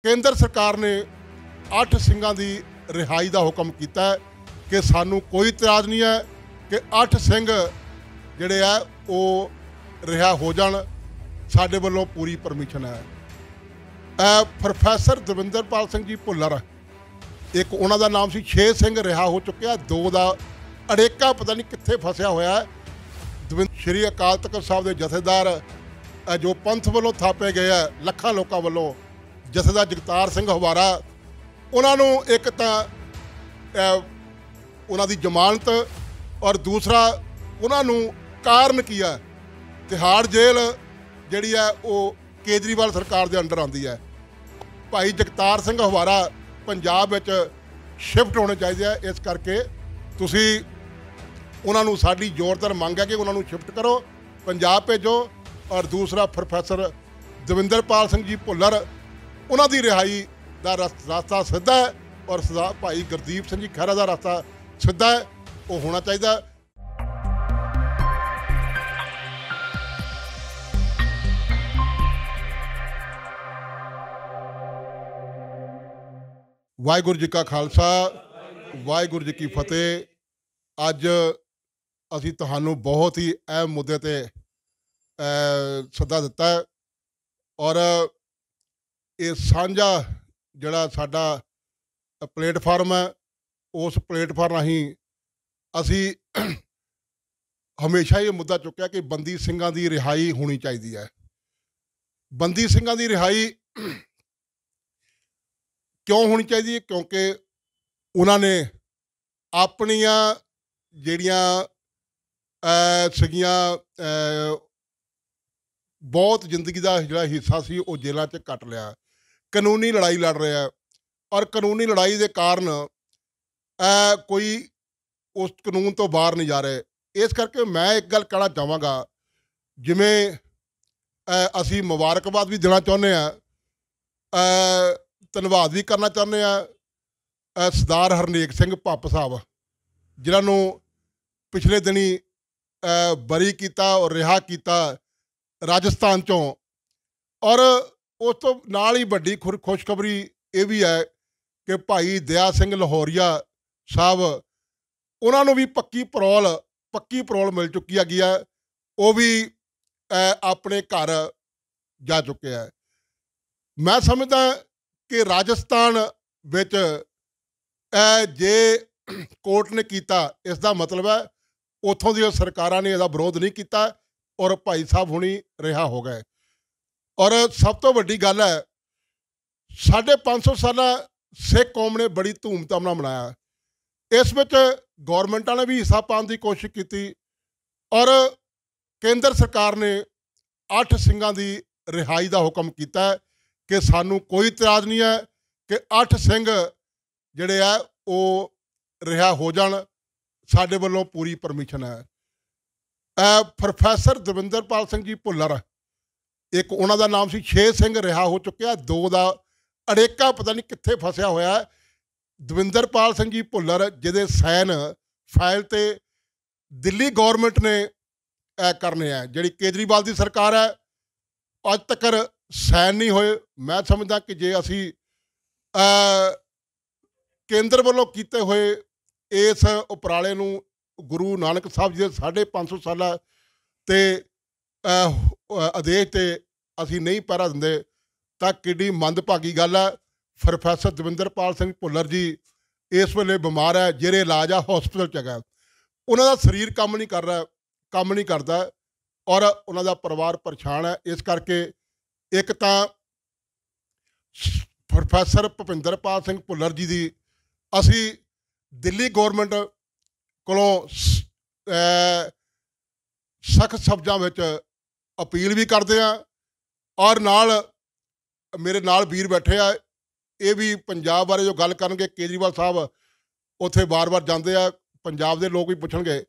केंद्र सरकार ने 8 ਸਿੰਘਾਂ ਦੀ ਰਿਹਾਈ ਦਾ ਹੁਕਮ ਕੀਤਾ ਹੈ ਕਿ ਸਾਨੂੰ ਕੋਈ ਇਤਰਾਜ਼ ਨਹੀਂ ਹੈ ਕਿ 8 ਸਿੰਘ ਜਿਹੜੇ ਆ ਉਹ ਰਿਹਾ ਹੋ ਜਾਣ। ਸਾਡੇ ਵੱਲੋਂ ਪੂਰੀ ਪਰਮਿਸ਼ਨ ਹੈ। ਪ੍ਰੋਫੈਸਰ ਦਵਿੰਦਰਪਾਲ ਸਿੰਘ ਜੀ ਭੁੱਲਰ, ਇੱਕ ਉਹਨਾਂ ਦਾ ਨਾਮ ਸੀ, 6 ਸਿੰਘ ਰਿਹਾ ਹੋ ਚੁੱਕਿਆ, 2 ਦਾ ਅੜੇਕਾ ਪਤਾ ਨਹੀਂ ਕਿੱਥੇ ਫਸਿਆ ਹੋਇਆ ਹੈ। ਸ਼੍ਰੀ ਅਕਾਲ ਤਖਤ ਸਾਹਿਬ ਦੇ ਜਥੇਦਾਰ ਜੋ ਪੰਥ ਵੱਲੋਂ ਥਾਪੇ ਗਏ ਆ ਲੱਖਾਂ ਲੋਕਾਂ ਵੱਲੋਂ, ਜਥੇਦਾਰ ਜਗਤਾਰ ਸਿੰਘ ਹਵਾਰਾ, ਉਹਨਾਂ ਨੂੰ ਇੱਕ ਤਾਂ ਉਹਨਾਂ ਦੀ ਜ਼ਮਾਨਤ ਔਰ ਦੂਸਰਾ ਉਹਨਾਂ ਨੂੰ ਕਾਰਨ ਕੀ ਹੈ, ਤਿਹਾੜ ਜੇਲ੍ਹ ਜਿਹੜੀ ਹੈ ਉਹ ਕੇਜਰੀਵਾਲ ਸਰਕਾਰ ਦੇ ਅੰਡਰ ਆਉਂਦੀ ਹੈ। ਭਾਈ ਜਗਤਾਰ ਸਿੰਘ ਹਵਾਰਾ ਪੰਜਾਬ ਵਿੱਚ ਸ਼ਿਫਟ ਹੋਣੇ ਚਾਹੀਦੇ ਆ। ਇਸ ਕਰਕੇ ਤੁਸੀਂ ਉਹਨਾਂ ਨੂੰ, ਸਾਡੀ ਜ਼ੋਰਦਾਰ ਮੰਗ ਹੈ ਕਿ ਉਹਨਾਂ ਨੂੰ ਸ਼ਿਫਟ ਕਰੋ, ਪੰਜਾਬ ਭੇਜੋ। ਔਰ ਦੂਸਰਾ ਪ੍ਰੋਫੈਸਰ ਦਵਿੰਦਰਪਾਲ ਸਿੰਘ ਜੀ ਭੁੱਲਰ, ਉਹਨਾਂ ਦੀ ਰਿਹਾਈ ਦਾ ਰਸਤਾ ਸਿੱਧਾ ਹੈ ਔਰ ਭਾਈ ਗੁਰਦੀਪ ਸਿੰਘ ਜੀ ਖਹਿਰਾ ਦਾ ਰਸਤਾ ਸਿੱਧਾ ਹੈ, ਉਹ ਹੋਣਾ ਚਾਹੀਦਾ। ਵਾਹਿਗੁਰੂ ਜੀ ਕਾ ਖਾਲਸਾ, ਵਾਹਿਗੁਰੂ ਜੀ ਕੀ ਫਤਿਹ। ਅੱਜ ਅਸੀਂ ਤੁਹਾਨੂੰ ਬਹੁਤ ਹੀ ਅਹਿਮ ਮੁੱਦੇ 'ਤੇ ਸੱਦਾ ਦਿੱਤਾ ਹੈ ਔਰ ਇਹ ਸਾਂਝਾ ਜਿਹੜਾ ਸਾਡਾ ਪਲੇਟਫਾਰਮ ਹੈ, ਉਸ ਪਲੇਟਫਾਰਮ ਰਾਹੀਂ ਅਸੀਂ ਹਮੇਸ਼ਾ ਇਹ ਮੁੱਦਾ ਚੁੱਕਿਆ ਕਿ ਬੰਦੀ ਸਿੰਘਾਂ ਦੀ ਰਿਹਾਈ ਹੋਣੀ ਚਾਹੀਦੀ ਹੈ। ਬੰਦੀ ਸਿੰਘਾਂ ਦੀ ਰਿਹਾਈ ਕਿਉਂ ਹੋਣੀ ਚਾਹੀਦੀ ਹੈ? ਕਿਉਂਕਿ ਉਹਨਾਂ ਨੇ ਆਪਣੀਆਂ ਜਿਹੜੀਆਂ ਸੀਗੀਆਂ ਬਹੁਤ ਜ਼ਿੰਦਗੀ ਦਾ ਜਿਹੜਾ ਹਿੱਸਾ ਸੀ ਉਹ ਜੇਲ੍ਹਾਂ 'ਚ ਕੱਟ ਲਿਆ। ਕਾਨੂੰਨੀ ਲੜਾਈ ਲੜ ਰਿਹਾ ਔਰ ਕਾਨੂੰਨੀ ਲੜਾਈ ਦੇ ਕਾਰਨ ਕੋਈ ਉਸ ਕਾਨੂੰਨ ਤੋਂ ਬਾਹਰ ਨਹੀਂ ਜਾ ਰਹੇ। ਇਸ ਕਰਕੇ ਮੈਂ ਇੱਕ ਗੱਲ ਕਹਿਣਾ ਚਾਹਾਂਗਾ, ਜਿਵੇਂ ਅਸੀਂ ਮੁਬਾਰਕਬਾਦ ਵੀ ਦੇਣਾ ਚਾਹੁੰਦੇ ਹਾਂ, ਧੰਨਵਾਦ ਵੀ ਕਰਨਾ ਚਾਹੁੰਦੇ ਹਾਂ ਸਰਦਾਰ ਹਰਨੇਕ ਸਿੰਘ ਭੱਪ ਸਾਹਿਬ, ਜਿਨ੍ਹਾਂ ਨੂੰ ਪਿਛਲੇ ਦਿਨੀ ਬਰੀ ਕੀਤਾ ਔਰ ਰਿਹਾ ਕੀਤਾ ਰਾਜਸਥਾਨ 'ਚੋਂ। ਔਰ ਉਸ ਤੋਂ ਨਾਲ ਹੀ ਵੱਡੀ ਖੁਸ਼ਖਬਰੀ ਇਹ ਵੀ ਹੈ ਕਿ ਭਾਈ ਦਇਆ ਸਿੰਘ ਲਾਹੌਰੀਆ ਸਾਹਿਬ, ਉਹਨਾਂ ਨੂੰ ਵੀ ਪੱਕੀ ਪਰੋਲ ਮਿਲ ਚੁੱਕੀ ਹੈਗੀ ਹੈ। ਉਹ ਵੀ ਆਪਣੇ ਘਰ ਜਾ ਚੁੱਕੇ ਹੈ। ਮੈਂ ਸਮਝਦਾ ਕਿ ਰਾਜਸਥਾਨ ਵਿੱਚ ਜੇ ਕੋਰਟ ਨੇ ਕੀਤਾ, ਇਸ ਦਾ ਮਤਲਬ ਹੈ ਉੱਥੋਂ ਦੀਆਂ ਸਰਕਾਰਾਂ ਨੇ ਇਹਦਾ ਵਿਰੋਧ ਨਹੀਂ ਕੀਤਾ ਔਰ ਭਾਈ ਸਾਹਿਬ ਹੁਣੀ ਰਿਹਾ ਹੋ ਗਏ। ਔਰ ਸਭ ਤੋਂ ਵੱਡੀ ਗੱਲ ਹੈ, 550 ਸਾਲਾ ਸਿੱਖ ਕੌਮ ਨੇ ਬੜੀ ਧੂਮਧਾਮ ਨਾਲ ਮਨਾਇਆ। ਇਸ ਵਿੱਚ ਗੌਰਮੈਂਟਾਂ ਨੇ ਵੀ ਹਿੱਸਾ ਪਾਉਣ ਦੀ ਕੋਸ਼ਿਸ਼ ਕੀਤੀ ਔਰ ਕੇਂਦਰ ਸਰਕਾਰ ਨੇ 8 ਸਿੰਘਾਂ ਦੀ ਰਿਹਾਈ ਦਾ ਹੁਕਮ ਕੀਤਾ ਕਿ ਸਾਨੂੰ ਕੋਈ ਇਤਰਾਜ਼ ਨਹੀਂ ਹੈ ਕਿ 8 ਸਿੰਘ ਜਿਹੜੇ ਆ ਉਹ ਰਿਹਾ ਹੋ ਜਾਣ। ਸਾਡੇ ਵੱਲੋਂ ਪੂਰੀ ਪਰਮਿਸ਼ਨ ਹੈ। ਪ੍ਰੋਫੈਸਰ ਦਵਿੰਦਰਪਾਲ ਸਿੰਘ ਜੀ ਭੁੱਲਰ, ਇੱਕ ਉਹਨਾਂ ਦਾ ਨਾਮ ਸੀ, 6 ਸਿੰਘ ਰਿਹਾ ਹੋ ਚੁੱਕਿਆ, 2 ਦਾ ਅੜੇਕਾ ਪਤਾ ਨਹੀਂ ਕਿੱਥੇ ਫਸਿਆ ਹੋਇਆ ਹੈ। ਦਵਿੰਦਰਪਾਲ ਸਿੰਘ ਜੀ ਭੁੱਲਰ, ਜਿਹਦੇ ਸਾਈਨ ਫਾਈਲ 'ਤੇ ਦਿੱਲੀ ਗੌਰਮੈਂਟ ਨੇ ਕਰਨੇ ਆ, ਜਿਹੜੀ ਕੇਜਰੀਵਾਲ ਦੀ ਸਰਕਾਰ ਹੈ, ਅੱਜ ਤੱਕ ਸਾਈਨ ਨਹੀਂ ਹੋਏ। ਮੈਂ ਸਮਝਦਾ ਕਿ ਜੇ ਅਸੀਂ ਕੇਂਦਰ ਵੱਲੋਂ ਕੀਤੇ ਹੋਏ ਇਸ ਉਪਰਾਲੇ ਨੂੰ ਗੁਰੂ ਨਾਨਕ ਸਾਹਿਬ ਜੀ ਦੇ 550 ਸਾਲਾਂ ਤੇ ਆਦੇਸ਼ 'ਤੇ ਅਸੀਂ ਨਹੀਂ ਪਹਿਰਾ ਦਿੰਦੇ ਤਾਂ ਕਿੱਡੀ ਮੰਦਭਾਗੀ ਗੱਲ ਹੈ। ਪ੍ਰੋਫੈਸਰ ਦਵਿੰਦਰਪਾਲ ਸਿੰਘ ਭੁੱਲਰ ਜੀ ਇਸ ਵੇਲੇ ਬਿਮਾਰ ਹੈ, ਜਿਹੜੇ ਇਲਾਜ ਆ ਹਸਪਤਾਲ 'ਚ ਹੈਗਾ। ਉਹਨਾਂ ਦਾ ਸਰੀਰ ਕੰਮ ਨਹੀਂ ਕਰਦਾ ਔਰ ਉਹਨਾਂ ਦਾ ਪਰਿਵਾਰ ਪਰੇਸ਼ਾਨ ਹੈ। ਇਸ ਕਰਕੇ ਇੱਕ ਤਾਂ ਪ੍ਰੋਫੈਸਰ ਭੁਪਿੰਦਰਪਾਲ ਸਿੰਘ ਭੁੱਲਰ ਜੀ ਦੀ ਅਸੀਂ ਦਿੱਲੀ ਗੌਰਮੈਂਟ ਕੋਲੋਂ ਸਖਤ ਸ਼ਬਦਾਂ ਵਿੱਚ ਅਪੀਲ ਵੀ ਕਰਦੇ ਹਾਂ ਔਰ ਨਾਲ ਮੇਰੇ ਨਾਲ ਵੀਰ ਬੈਠੇ ਆ, ਇਹ ਵੀ ਪੰਜਾਬ ਬਾਰੇ ਜੋ ਗੱਲ ਕਰਨਗੇ। ਕੇਜਰੀਵਾਲ ਸਾਹਿਬ ਉੱਥੇ ਵਾਰ-ਵਾਰ ਜਾਂਦੇ ਆ, ਪੰਜਾਬ ਦੇ ਲੋਕ ਵੀ ਪੁੱਛਣਗੇ।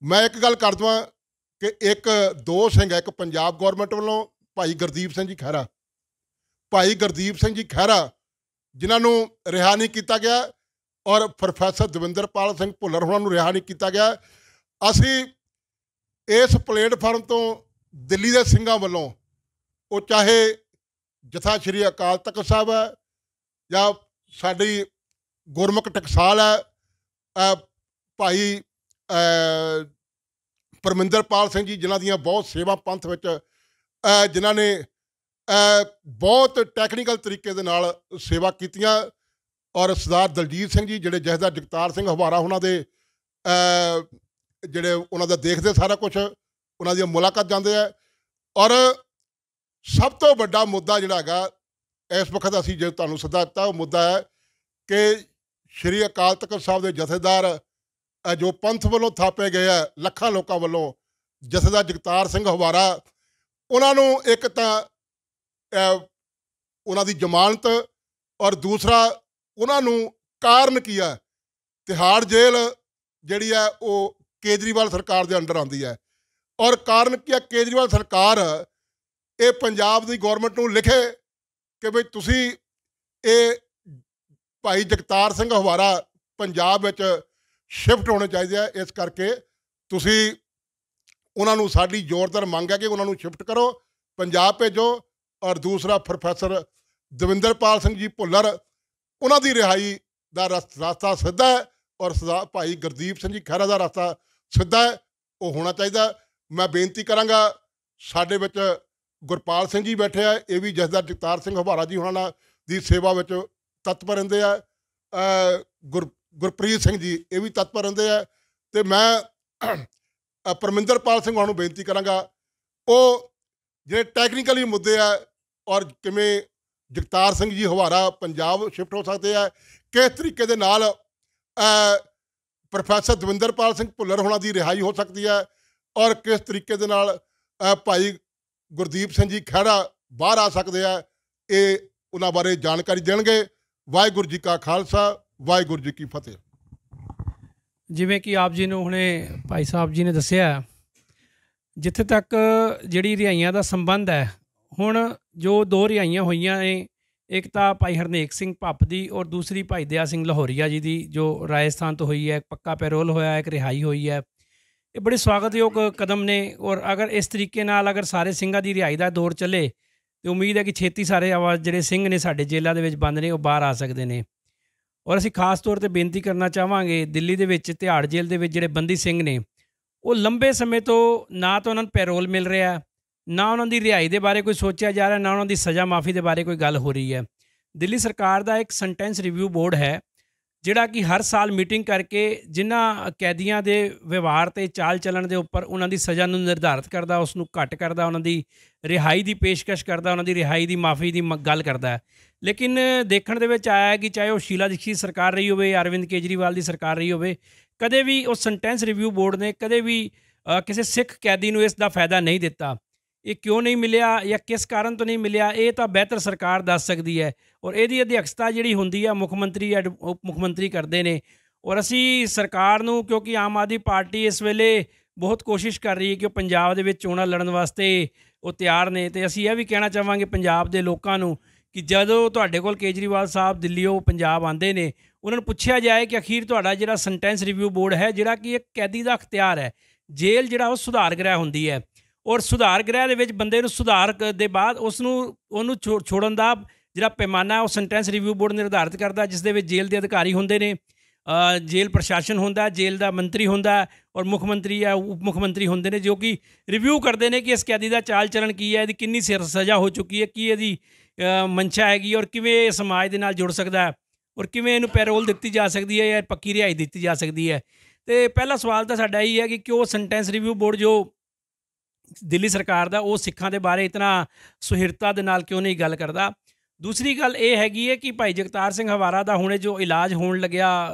ਮੈਂ ਇੱਕ ਗੱਲ ਕਰ ਦੇਵਾਂ ਕਿ 2 ਸਿੰਘ ਹੈ, ਇੱਕ ਪੰਜਾਬ ਗੌਰਮੈਂਟ ਵੱਲੋਂ ਭਾਈ ਗੁਰਦੀਪ ਸਿੰਘ ਜੀ ਖਹਿਰਾ, ਜਿਨ੍ਹਾਂ ਨੂੰ ਰਿਹਾ ਨਹੀਂ ਕੀਤਾ ਗਿਆ ਔਰ ਪ੍ਰੋਫੈਸਰ ਦਵਿੰਦਰਪਾਲ ਸਿੰਘ ਭੁੱਲਰ ਹੋਣਾ ਨੂੰ ਰਿਹਾ ਨਹੀਂ ਕੀਤਾ ਗਿਆ। ਅਸੀਂ ਇਸ ਪਲੇਟਫਾਰਮ ਤੋਂ ਦਿੱਲੀ ਦੇ ਸਿੰਘਾਂ ਵੱਲੋਂ, ਉਹ ਚਾਹੇ ਜਥਾ ਸ਼੍ਰੀ ਅਕਾਲ ਤਖਤ ਸਾਹਿਬ ਹੈ, ਜਾਂ ਸਾਡੀ ਗੁਰਮੁਖ ਟਕਸਾਲ ਹੈ ਭਾਈ ਪਰਮਿੰਦਰਪਾਲ ਸਿੰਘ ਜੀ, ਜਿਨ੍ਹਾਂ ਦੀਆਂ ਬਹੁਤ ਸੇਵਾ ਪੰਥ ਵਿੱਚ, ਜਿਨ੍ਹਾਂ ਨੇ ਬਹੁਤ ਟੈਕਨੀਕਲ ਤਰੀਕੇ ਦੇ ਨਾਲ ਸੇਵਾ ਕੀਤੀਆਂ। ਔਰ ਸਰਦਾਰ ਦਲਜੀਤ ਸਿੰਘ ਜੀ, ਜਿਹੜੇ ਜਥੇਦਾਰ ਜਗਤਾਰ ਸਿੰਘ ਹਵਾਰਾ, ਉਹਨਾਂ ਦੇ ਜਿਹੜੇ ਉਹਨਾਂ ਦਾ ਦੇਖਦੇ ਸਾਰਾ ਕੁਛ, ਉਹਨਾਂ ਦੀਆਂ ਮੁਲਾਕਾਤ ਜਾਂਦੇ ਆ। ਔਰ ਸਭ ਤੋਂ ਵੱਡਾ ਮੁੱਦਾ ਜਿਹੜਾ ਹੈਗਾ ਇਸ ਵਕਤ ਅਸੀਂ ਜੇ ਤੁਹਾਨੂੰ ਸੱਦਾ ਦਿੱਤਾ, ਉਹ ਮੁੱਦਾ ਹੈ ਕਿ ਸ਼੍ਰੀ ਅਕਾਲ ਤਖਤ ਸਾਹਿਬ ਦੇ ਜਥੇਦਾਰ ਜੋ ਪੰਥ ਵੱਲੋਂ ਥਾਪੇ ਗਏ ਆ ਲੱਖਾਂ ਲੋਕਾਂ ਵੱਲੋਂ, ਜਥੇਦਾਰ ਜਗਤਾਰ ਸਿੰਘ ਹਵਾਰਾ, ਉਹਨਾਂ ਨੂੰ ਇੱਕ ਤਾਂ ਉਹਨਾਂ ਦੀ ਜ਼ਮਾਨਤ, ਔਰ ਦੂਸਰਾ ਉਹਨਾਂ ਨੂੰ ਕਾਰਨ ਕੀ ਹੈ, ਤਿਹਾੜ ਜੇਲ੍ਹ ਜਿਹੜੀ ਹੈ ਉਹ ਕੇਜਰੀਵਾਲ ਸਰਕਾਰ ਦੇ ਅੰਡਰ ਆਉਂਦੀ ਹੈ। ਔਰ ਕਾਰਨ ਕੀ ਹੈ, ਕੇਜਰੀਵਾਲ ਸਰਕਾਰ ਇਹ ਪੰਜਾਬ ਦੀ ਗੌਰਮੈਂਟ ਨੂੰ ਲਿਖੇ ਕਿ ਬਈ ਤੁਸੀਂ ਇਹ ਭਾਈ ਜਗਤਾਰ ਸਿੰਘ ਹਵਾਰਾ ਪੰਜਾਬ ਵਿੱਚ ਸ਼ਿਫਟ ਹੋਣੇ ਚਾਹੀਦੇ ਆ, ਇਸ ਕਰਕੇ ਤੁਸੀਂ ਉਹਨਾਂ ਨੂੰ, ਸਾਡੀ ਜ਼ੋਰਦਾਰ ਮੰਗ ਹੈ ਕਿ ਉਹਨਾਂ ਨੂੰ ਸ਼ਿਫਟ ਕਰੋ, ਪੰਜਾਬ ਭੇਜੋ। ਔਰ ਦੂਸਰਾ ਪ੍ਰੋਫੈਸਰ ਦਵਿੰਦਰਪਾਲ ਸਿੰਘ ਜੀ ਭੁੱਲਰ, ਉਹਨਾਂ ਦੀ ਰਿਹਾਈ ਦਾ ਰਸਤਾ ਸਿੱਧਾ ਹੈ, ਔਰ ਭਾਈ ਗੁਰਦੀਪ ਸਿੰਘ ਜੀ ਖਹਿਰਾ ਦਾ ਰਸਤਾ ਸਿੱਧਾ ਹੈ, ਉਹ ਹੋਣਾ ਚਾਹੀਦਾ। ਮੈਂ ਬੇਨਤੀ ਕਰਾਂਗਾ, ਸਾਡੇ ਵਿੱਚ ਗੁਰਪਾਲ ਸਿੰਘ ਜੀ ਬੈਠੇ ਆ, ਇਹ ਵੀ ਜਥੇਦਾਰ ਜਗਤਾਰ ਸਿੰਘ ਹਵਾਰਾ ਜੀ ਉਹਨਾਂ ਦੀ ਸੇਵਾ ਵਿੱਚ ਤਤਪਰ ਰਹਿੰਦੇ ਆ। ਗੁਰਪ੍ਰੀਤ ਸਿੰਘ ਜੀ ਇਹ ਵੀ ਤਤਪਰ ਰਹਿੰਦੇ ਆ। ਅਤੇ ਮੈਂ ਪਰਮਿੰਦਰਪਾਲ ਸਿੰਘ ਉਹਨਾਂ ਨੂੰ ਬੇਨਤੀ ਕਰਾਂਗਾ, ਉਹ ਜਿਹੜੇ ਟੈਕਨੀਕਲੀ ਮੁੱਦੇ ਆ, ਔਰ ਕਿਵੇਂ ਜਗਤਾਰ ਸਿੰਘ ਜੀ ਹਵਾਰਾ ਪੰਜਾਬ ਸ਼ਿਫਟ ਹੋ ਸਕਦੇ ਆ, ਕਿਸ ਤਰੀਕੇ ਦੇ ਨਾਲ ਪ੍ਰੋਫੈਸਰ ਦਵਿੰਦਰਪਾਲ ਸਿੰਘ ਭੁੱਲਰ ਹੋਣਾ ਦੀ ਰਿਹਾਈ ਹੋ ਸਕਦੀ ਹੈ, ਔਰ ਕਿਸ ਤਰੀਕੇ ਦੇ ਨਾਲ ਭਾਈ ਗੁਰਦੀਪ ਸਿੰਘ ਜੀ ਖਹਿਰਾ ਬਾਹਰ ਆ ਸਕਦੇ ਆ, ਇਹ ਉਹਨਾਂ ਬਾਰੇ ਜਾਣਕਾਰੀ ਦੇਣਗੇ। ਵਾਹਿਗੁਰੂ ਜੀ ਕਾ ਖਾਲਸਾ, ਵਾਹਿਗੁਰੂ ਜੀ ਕੀ ਫਤਿਹ। ਜਿਵੇਂ ਕਿ ਆਪ ਜੀ ਨੂੰ ਹੁਣੇ ਭਾਈ ਸਾਹਿਬ ਜੀ ਨੇ ਦੱਸਿਆ, ਜਿੱਥੇ ਤੱਕ ਜਿਹੜੀ ਰਿਹਾਈਆਂ ਦਾ ਸੰਬੰਧ ਹੈ, ਹੁਣ ਜੋ 2 ਰਿਹਾਈਆਂ ਹੋਈਆਂ ਨੇ, ਇੱਕ ਤਾਂ ਭਾਈ ਹਰਨੇਕ ਸਿੰਘ ਭੱਪ ਦੀ, ਔਰ ਦੂਸਰੀ ਭਾਈ ਦਇਆ ਸਿੰਘ ਲਾਹੌਰੀਆ ਜੀ ਦੀ, ਜੋ ਰਾਜਸਥਾਨ ਤੋਂ ਹੋਈ ਹੈ, ਪੱਕਾ ਪੈਰੋਲ ਹੋਇਆ, ਇੱਕ ਰਿਹਾਈ ਹੋਈ ਹੈ। ਇਹ ਬੜੇ ਸਵਾਗਤਯੋਗ ਕਦਮ ਨੇ, ਔਰ ਅਗਰ ਇਸ ਤਰੀਕੇ ਨਾਲ ਅਗਰ ਸਾਰੇ ਸਿੰਘਾਂ ਦੀ ਰਿਹਾਈ ਦਾ ਦੌਰ ਚੱਲੇ ਤਾਂ ਉਮੀਦ ਹੈ ਕਿ ਛੇਤੀ ਸਾਰੇ ਜਿਹੜੇ ਸਿੰਘ ਨੇ ਸਾਡੇ ਜੇਲ੍ਹਾਂ ਦੇ ਵਿੱਚ ਬੰਦ ਨੇ, ਉਹ ਬਾਹਰ ਆ ਸਕਦੇ ਨੇ। ਔਰ ਅਸੀਂ ਖਾਸ ਤੌਰ 'ਤੇ ਬੇਨਤੀ ਕਰਨਾ ਚਾਹਾਂਗੇ, ਦਿੱਲੀ ਦੇ ਵਿੱਚ ਤਿਹਾੜ ਜੇਲ੍ਹ ਦੇ ਵਿੱਚ ਜਿਹੜੇ ਬੰਦੀ ਸਿੰਘ ਨੇ, ਉਹ ਲੰਬੇ ਸਮੇਂ ਤੋਂ ਨਾ ਤਾਂ ਉਹਨਾਂ ਨੂੰ ਪੈਰੋਲ ਮਿਲ ਰਿਹਾ, ਨਾ ਉਹਨਾਂ ਦੀ ਰਿਹਾਈ ਦੇ ਬਾਰੇ ਕੋਈ ਸੋਚਿਆ ਜਾ ਰਿਹਾ, ਨਾ ਉਹਨਾਂ ਦੀ ਸਜ਼ਾ ਮਾਫੀ ਦੇ ਬਾਰੇ ਕੋਈ ਗੱਲ ਹੋ ਰਹੀ ਹੈ। ਦਿੱਲੀ ਸਰਕਾਰ ਦਾ ਇੱਕ ਸੈਂਟੈਂਸ ਰਿਵਿਊ ਬੋਰਡ ਹੈ, ਜਿਹੜਾ ਕਿ ਹਰ ਸਾਲ ਮੀਟਿੰਗ ਕਰਕੇ ਜਿਨ੍ਹਾਂ ਕੈਦੀਆਂ ਦੇ ਵਿਵਹਾਰ ਅਤੇ ਚਾਲ ਚੱਲਣ ਦੇ ਉੱਪਰ ਉਹਨਾਂ ਦੀ ਸਜ਼ਾ ਨੂੰ ਨਿਰਧਾਰਿਤ ਕਰਦਾ, ਉਸ ਨੂੰ ਘੱਟ ਕਰਦਾ, ਉਹਨਾਂ ਦੀ ਰਿਹਾਈ ਦੀ ਪੇਸ਼ਕਸ਼ ਕਰਦਾ, ਉਹਨਾਂ ਦੀ ਰਿਹਾਈ ਦੀ ਮਾਫੀ ਦੀ ਗੱਲ ਕਰਦਾ ਹੈ। ਲੇਕਿਨ ਦੇਖਣ ਦੇ ਵਿੱਚ ਆਇਆ ਕਿ ਚਾਹੇ ਉਹ ਸ਼ੀਲਾ ਦੀਕਸ਼ਿਤ ਸਰਕਾਰ ਰਹੀ ਹੋਵੇ, ਅਰਵਿੰਦ ਕੇਜਰੀਵਾਲ ਦੀ ਸਰਕਾਰ ਰਹੀ ਹੋਵੇ, ਕਦੇ ਵੀ ਉਸ ਸੈਂਟੈਂਸ ਰਿਵਿਊ ਬੋਰਡ ਨੇ ਕਦੇ ਵੀ ਕਿਸੇ ਸਿੱਖ ਕੈਦੀ ਨੂੰ ਇਸ ਦਾ ਫਾਇਦਾ ਨਹੀਂ ਦਿੱਤਾ। ਇਹ ਕਿਉਂ ਨਹੀਂ ਮਿਲਿਆ ਜਾਂ ਕਿਸ ਕਾਰਨ ਤੋਂ ਨਹੀਂ ਮਿਲਿਆ, ਇਹ ਤਾਂ ਬਿਹਤਰ ਸਰਕਾਰ ਦੱਸ ਸਕਦੀ ਹੈ। ਔਰ ਇਹਦੀ ਅਧਿਕਸ਼ਤਾ ਜਿਹੜੀ ਹੁੰਦੀ ਆ ਮੁੱਖ ਮੰਤਰੀ ਜਾਂ ਉਪ ਮੁੱਖ ਮੰਤਰੀ ਕਰਦੇ ਨੇ। ਔਰ ਅਸੀਂ ਸਰਕਾਰ ਨੂੰ, ਕਿਉਂਕਿ ਆਮ ਆਦਮੀ ਪਾਰਟੀ ਇਸ ਵੇਲੇ ਬਹੁਤ ਕੋਸ਼ਿਸ਼ ਕਰ ਰਹੀ ਹੈ ਕਿ ਉਹ ਪੰਜਾਬ ਦੇ ਵਿੱਚ ਚੋਣਾਂ ਲੜਨ ਵਾਸਤੇ ਉਹ ਤਿਆਰ ਨੇ, ਅਤੇ ਅਸੀਂ ਇਹ ਵੀ ਕਹਿਣਾ ਚਾਹਾਂਗੇ ਪੰਜਾਬ ਦੇ ਲੋਕਾਂ ਨੂੰ ਕਿ ਜਦੋਂ ਤੁਹਾਡੇ ਕੋਲ ਕੇਜਰੀਵਾਲ ਸਾਹਿਬ ਦਿੱਲੀੋਂ ਪੰਜਾਬ ਆਉਂਦੇ ਨੇ, ਉਹਨਾਂ ਨੂੰ ਪੁੱਛਿਆ ਜਾਏ ਕਿ ਅਖੀਰ ਤੁਹਾਡਾ ਜਿਹੜਾ ਸੈਂਟੈਂਸ ਰਿਵਿਊ ਬੋਰਡ ਹੈ, ਜਿਹੜਾ ਕਿ ਇੱਕ ਕੈਦੀ ਦਾ ਅਖਤਿਆਰ ਹੈ, ਜੇਲ੍ਹ ਜਿਹੜਾ ਉਹ ਸੁਧਾਰ ਗ੍ਰਹਿ ਹੁੰਦੀ ਹੈ, ਔਰ ਸੁਧਾਰ ਗ੍ਰਹਿ ਦੇ ਵਿੱਚ ਬੰਦੇ ਨੂੰ ਸੁਧਾਰ ਦੇ ਬਾਅਦ ਉਹਨੂੰ ਛੋੜਨ ਦਾ ਜਿਹੜਾ ਪੈਮਾਨਾ ਉਹ ਸੈਂਟੈਂਸ ਰਿਵਿਊ ਬੋਰਡ ਨਿਰਧਾਰਿਤ ਕਰਦਾ, ਜਿਸ ਦੇ ਵਿੱਚ ਜੇਲ੍ਹ ਦੇ ਅਧਿਕਾਰੀ ਹੁੰਦੇ ਨੇ, ਜੇਲ੍ਹ ਪ੍ਰਸ਼ਾਸਨ ਹੁੰਦਾ, ਜੇਲ੍ਹ ਦਾ ਮੰਤਰੀ ਹੁੰਦਾ, ਔਰ ਮੁੱਖ ਮੰਤਰੀ ਜਾਂ ਉਪ ਮੁੱਖ ਮੰਤਰੀ ਹੁੰਦੇ ਨੇ, ਜੋ ਕਿ ਰਿਵਿਊ ਕਰਦੇ ਨੇ ਕਿ ਇਸ ਕੈਦੀ ਦਾ ਚਾਲ ਚੱਲਣ ਕੀ ਹੈ, ਇਹਦੀ ਕਿੰਨੀ ਸਜ਼ਾ ਹੋ ਚੁੱਕੀ ਹੈ, ਕੀ ਇਹਦੀ ਮਨਸ਼ਾ ਹੈਗੀ, ਔਰ ਕਿਵੇਂ ਇਹ ਸਮਾਜ ਦੇ ਨਾਲ ਜੁੜ ਸਕਦਾ ਹੈ, ਔਰ ਕਿਵੇਂ ਇਹਨੂੰ ਪੈਰੋਲ ਦਿੱਤੀ ਜਾ ਸਕਦੀ ਹੈ ਜਾਂ ਪੱਕੀ ਰਿਹਾਈ ਦਿੱਤੀ ਜਾ ਸਕਦੀ ਹੈ। ਅਤੇ ਪਹਿਲਾ ਸਵਾਲ ਤਾਂ ਸਾਡਾ ਇਹੀ ਹੈ ਕਿ ਕਿਉਂ ਸੈਂਟੈਂਸ ਰਿਵਿਊ ਬੋਰਡ ਜੋ ਦਿੱਲੀ ਸਰਕਾਰ ਦਾ, ਉਹ ਸਿੱਖਾਂ ਦੇ ਬਾਰੇ ਇਤਨਾ ਸੁਹਿਰਤਾ ਦੇ ਨਾਲ ਕਿਉਂ ਨਹੀਂ ਗੱਲ ਕਰਦਾ। ਦੂਸਰੀ ਗੱਲ ਇਹ ਹੈਗੀ ਹੈ ਕਿ ਭਾਈ ਜਗਤਾਰ ਸਿੰਘ ਹਵਾਰਾ ਦਾ ਹੁਣੇ ਜੋ ਇਲਾਜ ਹੋਣ ਲੱਗਿਆ